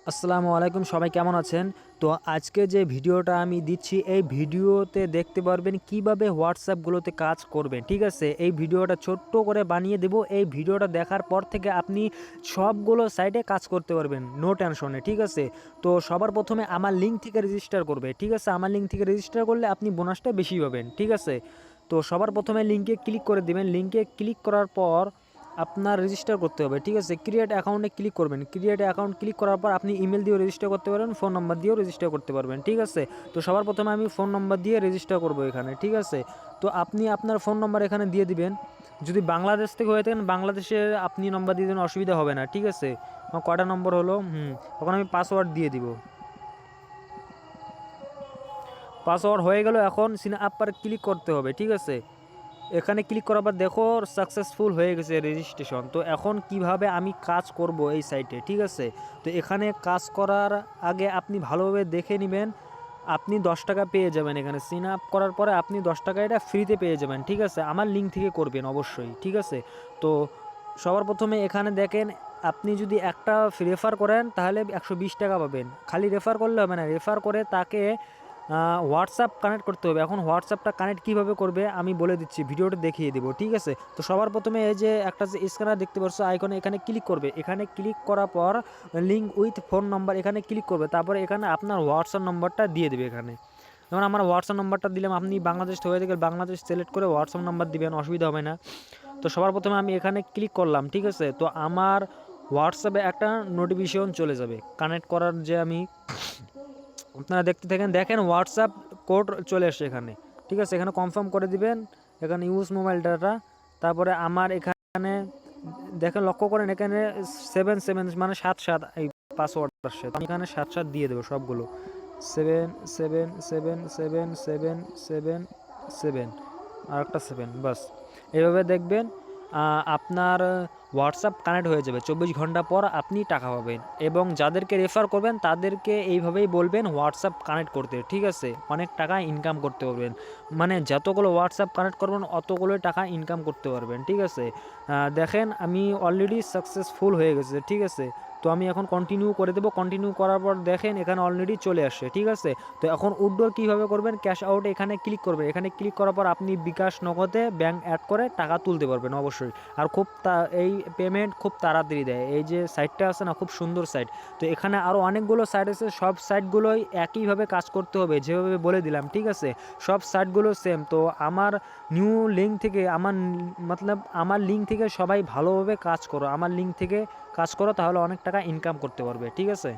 আসসালামু আলাইকুম, সবাই কেমন আছেন? তো আজকে যে ভিডিওটা আমি দিচ্ছি এই ভিডিওতে দেখতে পারবেন কিভাবে হোয়াটসঅ্যাপগুলোতে কাজ করবেন, ঠিক আছে? এই ভিডিওটা ছোট্ট করে বানিয়ে দেব। এই ভিডিওটা দেখার পর থেকে আপনি সবগুলো সাইটে কাজ করতে পারবেন নো টেনশনে, ঠিক আছে? তো সবার প্রথমে আমার লিঙ্ক থেকে রেজিস্টার করবে, ঠিক আছে? আমার লিঙ্ক থেকে রেজিস্টার করলে আপনি বোনাসটা বেশি পাবেন, ঠিক আছে? তো সবার প্রথমে লিঙ্কে ক্লিক করে দেবেন। লিঙ্কে ক্লিক করার পর আপনার রেজিস্টার করতে হবে, ঠিক আছে? ক্রিয়েট অ্যাকাউন্টে ক্লিক করবেন। ক্রিয়েট অ্যাকাউন্ট ক্লিক করার পর আপনি ইমেল দিয়েও রেজিস্টার করতে পারবেন, ফোন নাম্বার দিয়েও রেজিস্টার করতে পারবেন, ঠিক আছে? তো সবার প্রথমে আমি ফোন নাম্বার দিয়ে রেজিস্টার করব এখানে, ঠিক আছে? তো আপনি আপনার ফোন নাম্বার এখানে দিয়ে দিবেন। যদি বাংলাদেশ থেকে হয়ে থাকেন বাংলাদেশে আপনি নম্বর দিয়ে দেবেন, অসুবিধা হবে না, ঠিক আছে? আমার কয়টা নম্বর হলো তখন আমি পাসওয়ার্ড দিয়ে দিব। পাসওয়ার্ড হয়ে গেল, এখন সিন আপ পার ক্লিক করতে হবে, ঠিক আছে? এখানে ক্লিক করার পর দেখো সাকসেসফুল হয়ে গেছে রেজিস্ট্রেশন। তো এখন কিভাবে আমি কাজ করব এই সাইটে, ঠিক আছে? তো এখানে কাজ করার আগে আপনি ভালোভাবে দেখে নেবেন। আপনি 10 টাকা পেয়ে যাবেন এখানে সিন আপ করার পরে, আপনি 10 টাকা এটা ফ্রিতে পেয়ে যাবেন, ঠিক আছে? আমার লিঙ্ক থেকে করবেন অবশ্যই, ঠিক আছে? তো সবার প্রথমে এখানে দেখেন, আপনি যদি একটা রেফার করেন তাহলে 120 টাকা পাবেন। খালি রেফার করলে হবে না, রেফার করে তাকে হোয়াটসঅ্যাপ কানেক্ট করতে হবে। এখন হোয়াটসঅ্যাপটা কানেক্ট কীভাবে করবে আমি বলে দিচ্ছি, ভিডিওটা দেখিয়ে দেবো, ঠিক আছে? তো সবার প্রথমে এই যে একটা যে স্ক্যানার দেখতে পাচ্ছ আইকনে, এখানে ক্লিক করবে। এখানে ক্লিক করার পর লিঙ্ক উইথ ফোন নাম্বার এখানে ক্লিক করবে। তারপরে এখানে আপনার হোয়াটসঅ্যাপ নাম্বারটা দিয়ে দেবে এখানে। যেমন আমার হোয়াটসঅ্যাপ নাম্বারটা দিলাম, আপনি বাংলাদেশ হয়ে থেকে বাংলাদেশ সিলেক্ট করে হোয়াটসঅ্যাপ নাম্বার দিবেন, অসুবিধা হবে না। তো সবার প্রথমে আমি এখানে ক্লিক করলাম, ঠিক আছে? তো আমার হোয়াটসঅ্যাপে একটা নোটিফিকেশন চলে যাবে কানেক্ট করার, যে আমি আপনারা দেখতে থাকেন। দেখেন হোয়াটসঅ্যাপ কোড চলে আসছে এখানে, ঠিক আছে? এখানে কনফার্ম করে দিবেন, এখানে ইউজ মোবাইল ডাটা। তারপরে আমার এখানে দেখেন, লক্ষ্য করেন এখানে 77 মানে 77 এই পাসওয়ার্ড আসছে। আমি এখানে 77 দিয়ে দেবো সবগুলো, 77777777 আর একটা 7, বাস। এইভাবে দেখবেন আপনার হোয়াটসঅ্যাপ কানেক্ট হয়ে যাবে। 24 ঘন্টা পর আপনি টাকা পাবেন। এবং যাদেরকে রেফার করবেন তাদেরকে এইভাবেই বলবেন হোয়াটসঅ্যাপ কানেক্ট করতে, ঠিক আছে? অনেক টাকা ইনকাম করতে পারবেন। মানে যতগুলো হোয়াটসঅ্যাপ কানেক্ট করবেন অতগুলোই টাকা ইনকাম করতে পারবেন, ঠিক আছে? দেখেন আমি অলরেডি সাকসেসফুল হয়ে গেছে, ঠিক আছে? তো আমি এখন কন্টিনিউ করে দেবো। কন্টিনিউ করার পর দেখেন এখানে অলরেডি চলে আসছে, ঠিক আছে? তো এখন উইথড্র কীভাবে করবেন, ক্যাশ আউট এখানে ক্লিক করবেন। এখানে ক্লিক করার পর আপনি বিকাশ নগদে ব্যাংক অ্যাড করে টাকা তুলতে পারবেন অবশ্যই। আর খুব এই পেমেন্ট খুব তাড়াতাড়ি দেয়। এই যে সাইটটা আছে না, খুব সুন্দর সাইট। তো এখানে আরও অনেকগুলো সাইট আছে, সব সাইটগুলোই একইভাবে কাজ করতে হবে যেভাবে বলে দিলাম, ঠিক আছে? সব সাইটগুলো সেম। তো আমার নিউ লিঙ্ক থেকে আমার লিঙ্ক থেকে সবাই ভালোভাবে কাজ করো, আমার লিঙ্ক থেকে কাজ করো, তাহলে অনেক টাকা ইনকাম করতে পারবে, ঠিক আছে?